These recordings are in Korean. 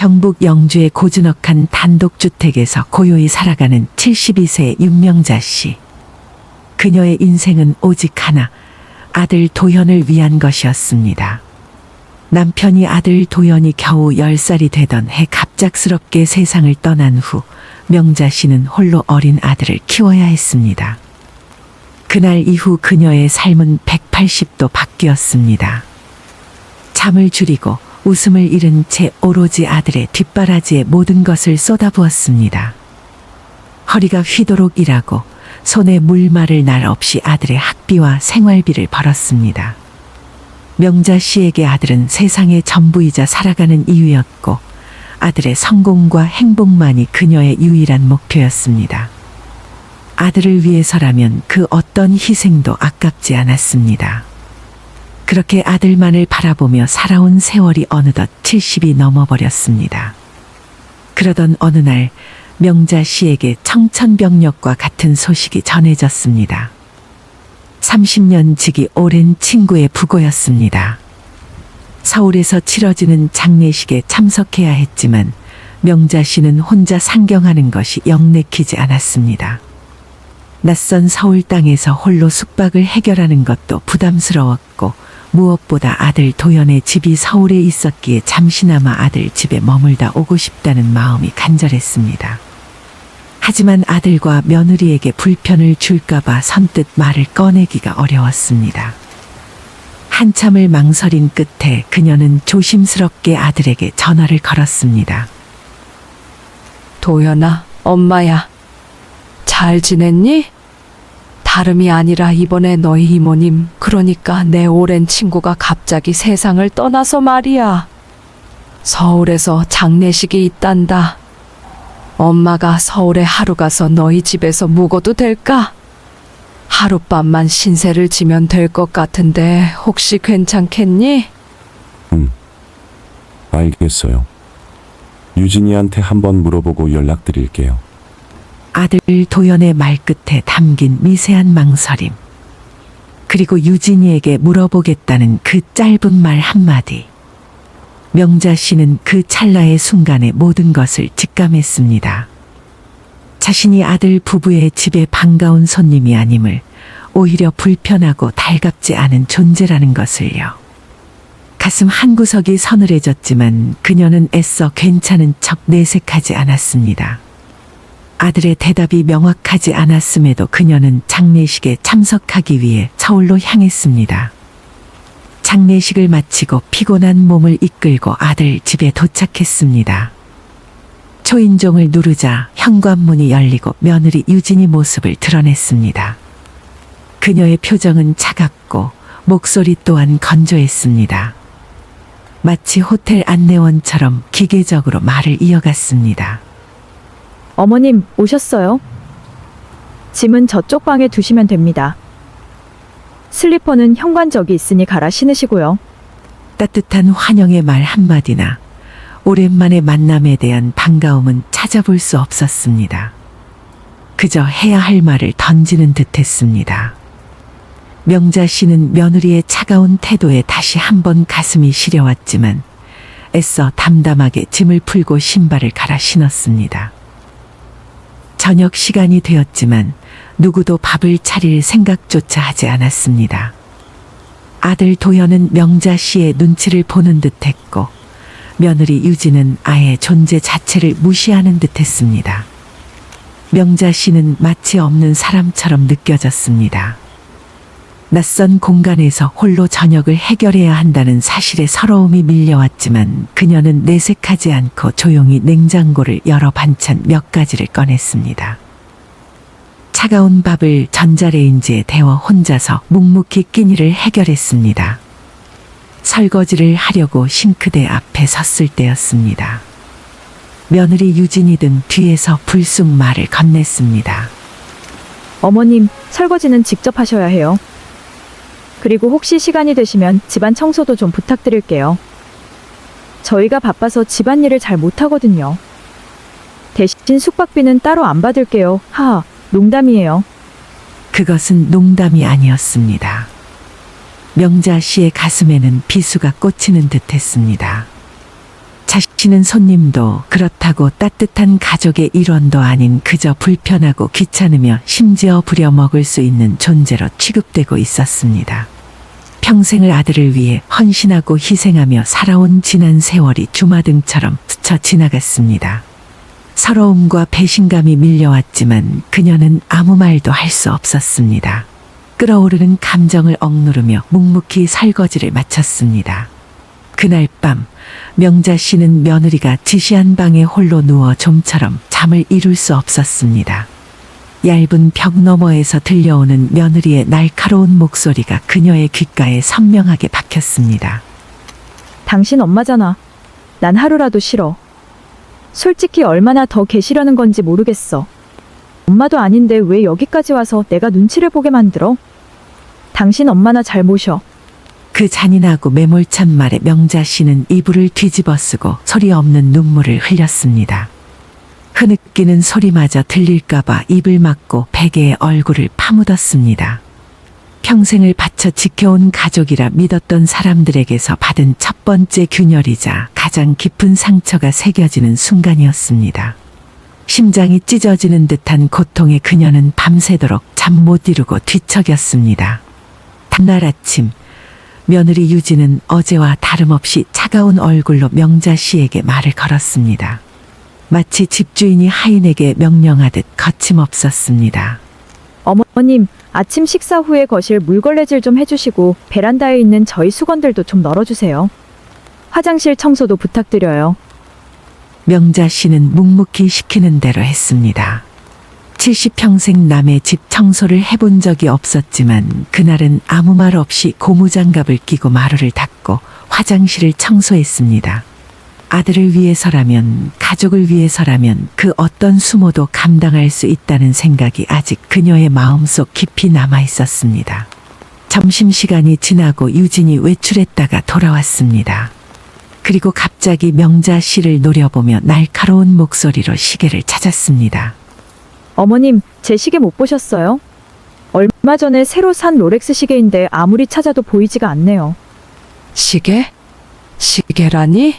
경북 영주의 고즈넉한 단독주택에서 고요히 살아가는 72세의 윤명자 씨. 그녀의 인생은 오직 하나, 아들 도현을 위한 것이었습니다. 남편이 아들 도현이 겨우 10살이 되던 해 갑작스럽게 세상을 떠난 후 명자 씨는 홀로 어린 아들을 키워야 했습니다. 그날 이후 그녀의 삶은 180도 바뀌었습니다. 잠을 줄이고 웃음을 잃은 채 오로지 아들의 뒷바라지에 모든 것을 쏟아부었습니다. 허리가 휘도록 일하고 손에 물마를 날 없이 아들의 학비와 생활비를 벌었습니다. 명자 씨에게 아들은 세상의 전부이자 살아가는 이유였고 아들의 성공과 행복만이 그녀의 유일한 목표였습니다. 아들을 위해서라면 그 어떤 희생도 아깝지 않았습니다. 그렇게 아들만을 바라보며 살아온 세월이 어느덧 70이 넘어버렸습니다. 그러던 어느 날 명자 씨에게 청천벽력과 같은 소식이 전해졌습니다. 30년 지기 오랜 친구의 부고였습니다. 서울에서 치러지는 장례식에 참석해야 했지만 명자 씨는 혼자 상경하는 것이 영 내키지 않았습니다. 낯선 서울 땅에서 홀로 숙박을 해결하는 것도 부담스러웠고 무엇보다 아들 도연의 집이 서울에 있었기에 잠시나마 아들 집에 머물다 오고 싶다는 마음이 간절했습니다. 하지만 아들과 며느리에게 불편을 줄까봐 선뜻 말을 꺼내기가 어려웠습니다. 한참을 망설인 끝에 그녀는 조심스럽게 아들에게 전화를 걸었습니다. 도연아, 엄마야. 잘 지냈니? 다름이 아니라 이번에 너희 이모님, 그러니까 내 오랜 친구가 갑자기 세상을 떠나서 말이야. 서울에서 장례식이 있단다. 엄마가 서울에 하루 가서 너희 집에서 묵어도 될까? 하룻밤만 신세를 지면 될 것 같은데 혹시 괜찮겠니? 알겠어요. 유진이한테 한번 물어보고 연락드릴게요. 아들 도연의 말끝에 담긴 미세한 망설임. 그리고 유진이에게 물어보겠다는 그 짧은 말 한마디. 명자 씨는 그 찰나의 순간에 모든 것을 직감했습니다. 자신이 아들 부부의 집에 반가운 손님이 아님을, 오히려 불편하고 달갑지 않은 존재라는 것을요. 가슴 한구석이 서늘해졌지만 그녀는 애써 괜찮은 척 내색하지 않았습니다. 아들의 대답이 명확하지 않았음에도 그녀는 장례식에 참석하기 위해 서울로 향했습니다. 장례식을 마치고 피곤한 몸을 이끌고 아들 집에 도착했습니다. 초인종을 누르자 현관문이 열리고 며느리 유진이 모습을 드러냈습니다. 그녀의 표정은 차갑고 목소리 또한 건조했습니다. 마치 호텔 안내원처럼 기계적으로 말을 이어갔습니다. 어머님, 오셨어요? 짐은 저쪽 방에 두시면 됩니다. 슬리퍼는 현관 저기 있으니 갈아 신으시고요. 따뜻한 환영의 말 한마디나 오랜만의 만남에 대한 반가움은 찾아볼 수 없었습니다. 그저 해야 할 말을 던지는 듯했습니다. 명자 씨는 며느리의 차가운 태도에 다시 한번 가슴이 시려왔지만 애써 담담하게 짐을 풀고 신발을 갈아 신었습니다. 저녁 시간이 되었지만 누구도 밥을 차릴 생각조차 하지 않았습니다. 아들 도연은 명자 씨의 눈치를 보는 듯했고 며느리 유진은 아예 존재 자체를 무시하는 듯했습니다. 명자 씨는 마치 없는 사람처럼 느껴졌습니다. 낯선 공간에서 홀로 저녁을 해결해야 한다는 사실에 서러움이 밀려왔지만 그녀는 내색하지 않고 조용히 냉장고를 열어 반찬 몇 가지를 꺼냈습니다. 차가운 밥을 전자레인지에 데워 혼자서 묵묵히 끼니를 해결했습니다. 설거지를 하려고 싱크대 앞에 섰을 때였습니다. 며느리 유진이 등 뒤에서 불쑥 말을 건넸습니다. 어머님, 설거지는 직접 하셔야 해요. 그리고 혹시 시간이 되시면 집안 청소도 좀 부탁드릴게요. 저희가 바빠서 집안일을 잘 못하거든요. 대신 숙박비는 따로 안 받을게요. 하하, 농담이에요. 그것은 농담이 아니었습니다. 명자 씨의 가슴에는 비수가 꽂히는 듯했습니다. 자신은 손님도 그렇다고 따뜻한 가족의 일원도 아닌 그저 불편하고 귀찮으며 심지어 부려먹을 수 있는 존재로 취급되고 있었습니다. 평생을 아들을 위해 헌신하고 희생하며 살아온 지난 세월이 주마등처럼 스쳐 지나갔습니다. 서러움과 배신감이 밀려왔지만 그녀는 아무 말도 할 수 없었습니다. 끓어오르는 감정을 억누르며 묵묵히 설거지를 마쳤습니다. 그날 밤 명자 씨는 며느리가 지시한 방에 홀로 누워 좀처럼 잠을 이룰 수 없었습니다. 얇은 벽 너머에서 들려오는 며느리의 날카로운 목소리가 그녀의 귓가에 선명하게 박혔습니다. 당신 엄마잖아. 난 하루라도 싫어. 솔직히 얼마나 더 계시려는 건지 모르겠어. 엄마도 아닌데 왜 여기까지 와서 내가 눈치를 보게 만들어? 당신 엄마나 잘 모셔. 그 잔인하고 매몰찬 말에 명자 씨는 이불을 뒤집어 쓰고 소리 없는 눈물을 흘렸습니다. 흐느끼는 소리마저 들릴까봐 입을 막고 베개에 얼굴을 파묻었습니다. 평생을 바쳐 지켜온 가족이라 믿었던 사람들에게서 받은 첫 번째 균열이자 가장 깊은 상처가 새겨지는 순간이었습니다. 심장이 찢어지는 듯한 고통에 그녀는 밤새도록 잠 못 이루고 뒤척였습니다. 다음날 아침 며느리 유진은 어제와 다름없이 차가운 얼굴로 명자 씨에게 말을 걸었습니다. 마치 집주인이 하인에게 명령하듯 거침없었습니다. 어머님, 아침 식사 후에 거실 물걸레질 좀 해주시고 베란다에 있는 저희 수건들도 좀 널어주세요. 화장실 청소도 부탁드려요. 명자 씨는 묵묵히 시키는 대로 했습니다. 70평생 남의 집 청소를 해본 적이 없었지만 그날은 아무 말 없이 고무장갑을 끼고 마루를 닦고 화장실을 청소했습니다. 아들을 위해서라면, 가족을 위해서라면 그 어떤 수모도 감당할 수 있다는 생각이 아직 그녀의 마음속 깊이 남아 있었습니다. 점심시간이 지나고 유진이 외출했다가 돌아왔습니다. 그리고 갑자기 명자 씨를 노려보며 날카로운 목소리로 시계를 찾았습니다. 어머님, 제 시계 못 보셨어요? 얼마 전에 새로 산 롤렉스 시계인데 아무리 찾아도 보이지가 않네요. 시계? 시계라니?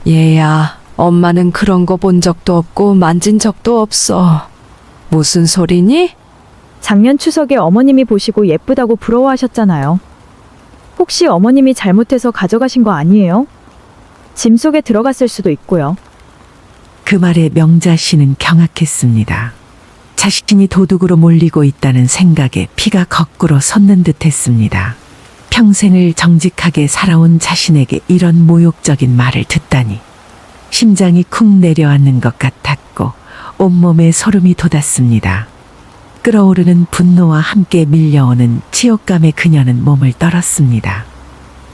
얘야, 엄마는 그런 거 본 적도 없고 만진 적도 없어. 무슨 소리니? 작년 추석에 어머님이 보시고 예쁘다고 부러워하셨잖아요. 혹시 어머님이 잘못해서 가져가신 거 아니에요? 짐 속에 들어갔을 수도 있고요. 그 말에 명자 씨는 경악했습니다. 자신이 도둑으로 몰리고 있다는 생각에 피가 거꾸로 솟는 듯 했습니다. 평생을 정직하게 살아온 자신에게 이런 모욕적인 말을 듣다니. 심장이 쿵 내려앉는 것 같았고 온몸에 소름이 돋았습니다. 끓어오르는 분노와 함께 밀려오는 치욕감에 그녀는 몸을 떨었습니다.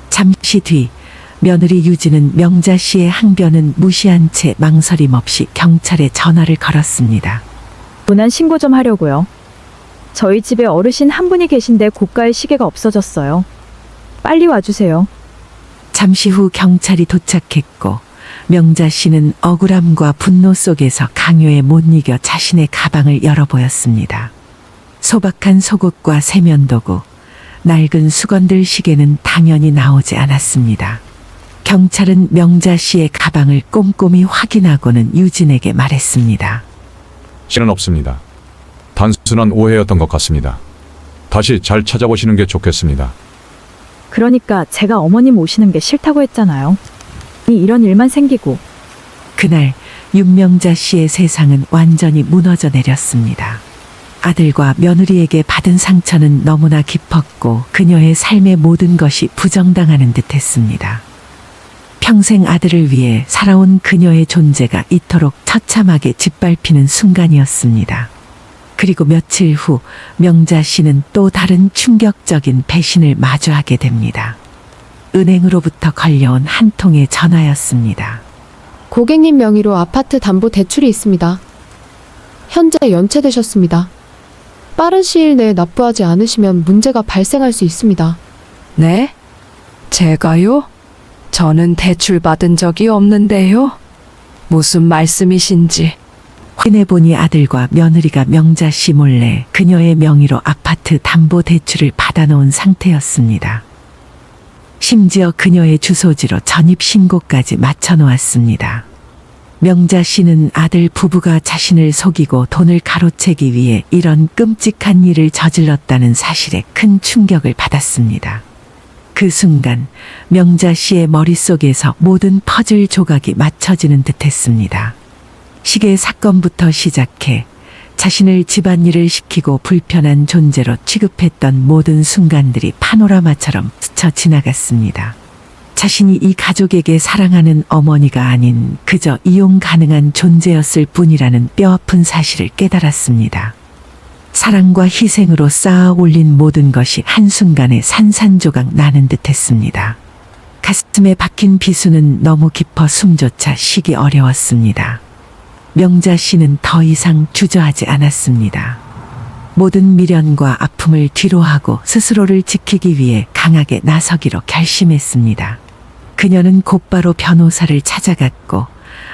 잠시 뒤 며느리 유진은 명자 씨의 항변은 무시한 채 망설임 없이 경찰에 전화를 걸었습니다. 무난 신고 좀 하려고요. 저희 집에 어르신 한 분이 계신데 고가의 시계가 없어졌어요. 빨리 와주세요. 잠시 후 경찰이 도착했고 명자 씨는 억울함과 분노 속에서 강요에 못 이겨 자신의 가방을 열어보였습니다. 소박한 속옷과 세면도구, 낡은 수건들 시계는 당연히 나오지 않았습니다. 경찰은 명자 씨의 가방을 꼼꼼히 확인하고는 유진에게 말했습니다. 시는 없습니다. 단순한 오해였던 것 같습니다. 다시 잘 찾아보시는 게 좋겠습니다. 그러니까 제가 어머님 오시는 게 싫다고 했잖아요. 이런 일만 생기고. 그날 윤명자 씨의 세상은 완전히 무너져 내렸습니다. 아들과 며느리에게 받은 상처는 너무나 깊었고 그녀의 삶의 모든 것이 부정당하는 듯했습니다. 평생 아들을 위해 살아온 그녀의 존재가 이토록 처참하게 짓밟히는 순간이었습니다. 그리고 며칠 후 명자 씨는 또 다른 충격적인 배신을 마주하게 됩니다. 은행으로부터 걸려온 한 통의 전화였습니다. 고객님 명의로 아파트 담보 대출이 있습니다. 현재 연체되셨습니다. 빠른 시일 내에 납부하지 않으시면 문제가 발생할 수 있습니다. 네? 제가요? 저는 대출 받은 적이 없는데요. 무슨 말씀이신지. 확인해보니 아들과 며느리가 명자 씨 몰래 그녀의 명의로 아파트 담보 대출을 받아놓은 상태였습니다. 심지어 그녀의 주소지로 전입신고까지 맞춰놓았습니다. 명자 씨는 아들 부부가 자신을 속이고 돈을 가로채기 위해 이런 끔찍한 일을 저질렀다는 사실에 큰 충격을 받았습니다. 그 순간 명자 씨의 머릿속에서 모든 퍼즐 조각이 맞춰지는 듯했습니다. 시계 사건부터 시작해 자신을 집안일을 시키고 불편한 존재로 취급했던 모든 순간들이 파노라마처럼 스쳐 지나갔습니다. 자신이 이 가족에게 사랑하는 어머니가 아닌 그저 이용 가능한 존재였을 뿐이라는 뼈아픈 사실을 깨달았습니다. 사랑과 희생으로 쌓아 올린 모든 것이 한순간에 산산조각 나는 듯했습니다. 가슴에 박힌 비수는 너무 깊어 숨조차 쉬기 어려웠습니다. 명자 씨는 더 이상 주저하지 않았습니다. 모든 미련과 아픔을 뒤로하고 스스로를 지키기 위해 강하게 나서기로 결심했습니다. 그녀는 곧바로 변호사를 찾아갔고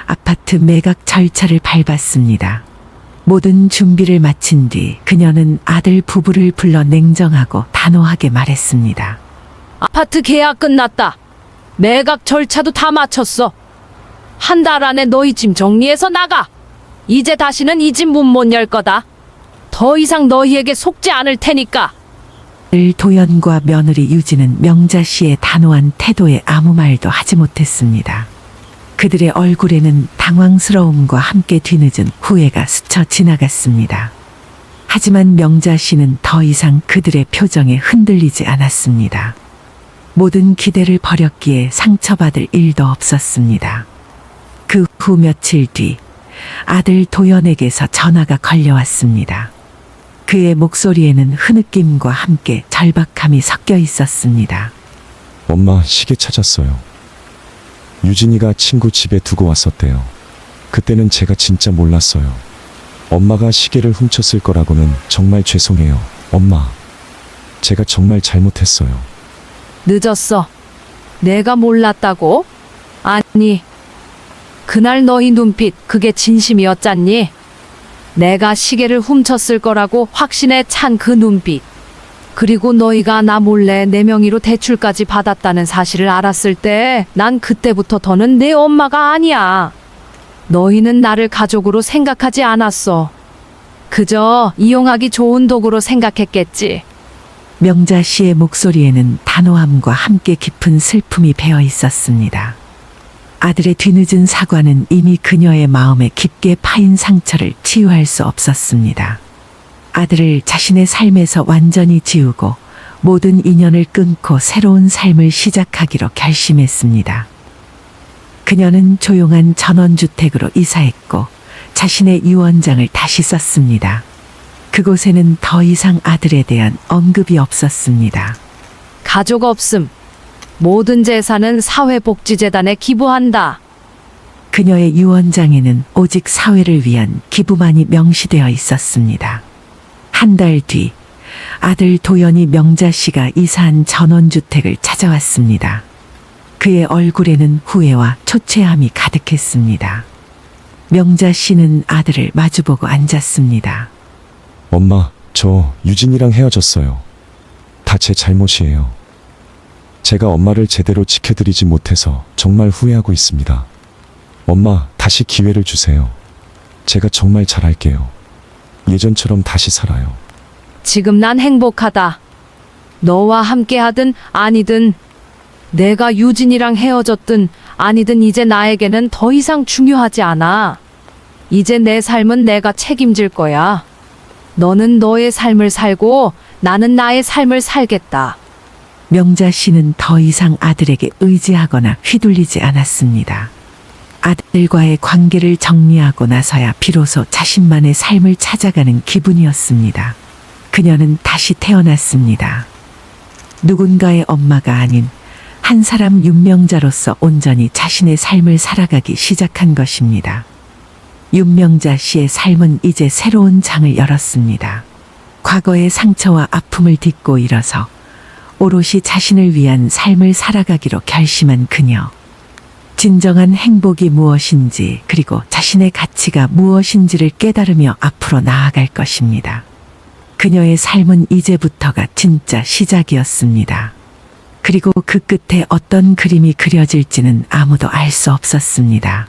아파트 매각 절차를 밟았습니다. 모든 준비를 마친 뒤 그녀는 아들 부부를 불러 냉정하고 단호하게 말했습니다. 아파트 계약 끝났다. 매각 절차도 다 마쳤어. 한 달 안에 너희 짐 정리해서 나가. 이제 다시는 이 집 문 못 열 거다. 더 이상 너희에게 속지 않을 테니까. 아들 도연과 며느리 유진은 명자 씨의 단호한 태도에 아무 말도 하지 못했습니다. 그들의 얼굴에는 당황스러움과 함께 뒤늦은 후회가 스쳐 지나갔습니다. 하지만 명자 씨는 더 이상 그들의 표정에 흔들리지 않았습니다. 모든 기대를 버렸기에 상처받을 일도 없었습니다. 그 후 며칠 뒤 아들 도연에게서 전화가 걸려왔습니다. 그의 목소리에는 흐느낌과 함께 절박함이 섞여 있었습니다. 엄마, 시계 찾았어요. 유진이가 친구 집에 두고 왔었대요. 그때는 제가 진짜 몰랐어요. 엄마가 시계를 훔쳤을 거라고는 정말 죄송해요. 엄마, 제가 정말 잘못했어요. 늦었어. 내가 몰랐다고? 아니, 그날 너희 눈빛 그게 진심이었잖니? 내가 시계를 훔쳤을 거라고 확신에 찬 그 눈빛. 그리고 너희가 나 몰래 내 명의로 대출까지 받았다는 사실을 알았을 때 난 그때부터 더는 내 엄마가 아니야. 너희는 나를 가족으로 생각하지 않았어. 그저 이용하기 좋은 도구로 생각했겠지. 명자 씨의 목소리에는 단호함과 함께 깊은 슬픔이 배어 있었습니다. 아들의 뒤늦은 사과는 이미 그녀의 마음에 깊게 파인 상처를 치유할 수 없었습니다. 아들을 자신의 삶에서 완전히 지우고 모든 인연을 끊고 새로운 삶을 시작하기로 결심했습니다. 그녀는 조용한 전원주택으로 이사했고 자신의 유언장을 다시 썼습니다. 그곳에는 더 이상 아들에 대한 언급이 없었습니다. 가족 없음. 모든 재산은 사회복지재단에 기부한다. 그녀의 유언장에는 오직 사회를 위한 기부만이 명시되어 있었습니다. 한 달 뒤 아들 도연이 명자 씨가 이사한 전원주택을 찾아왔습니다. 그의 얼굴에는 후회와 초췌함이 가득했습니다. 명자 씨는 아들을 마주보고 앉았습니다. 엄마, 저 유진이랑 헤어졌어요. 다 제 잘못이에요. 제가 엄마를 제대로 지켜드리지 못해서 정말 후회하고 있습니다. 엄마, 다시 기회를 주세요. 제가 정말 잘할게요. 예전처럼 다시 살아요. 지금 난 행복하다. 너와 함께 하든 아니든, 내가 유진이랑 헤어졌든 아니든 이제 나에게는 더 이상 중요하지 않아. 이제 내 삶은 내가 책임질 거야. 너는 너의 삶을 살고 나는 나의 삶을 살겠다. 명자 씨는 더 이상 아들에게 의지하거나 휘둘리지 않았습니다. 아들과의 관계를 정리하고 나서야 비로소 자신만의 삶을 찾아가는 기분이었습니다. 그녀는 다시 태어났습니다. 누군가의 엄마가 아닌 한 사람 윤명자로서 온전히 자신의 삶을 살아가기 시작한 것입니다. 윤명자 씨의 삶은 이제 새로운 장을 열었습니다. 과거의 상처와 아픔을 딛고 일어서 오롯이 자신을 위한 삶을 살아가기로 결심한 그녀. 진정한 행복이 무엇인지 그리고 자신의 가치가 무엇인지를 깨달으며 앞으로 나아갈 것입니다. 그녀의 삶은 이제부터가 진짜 시작이었습니다. 그리고 그 끝에 어떤 그림이 그려질지는 아무도 알 수 없었습니다.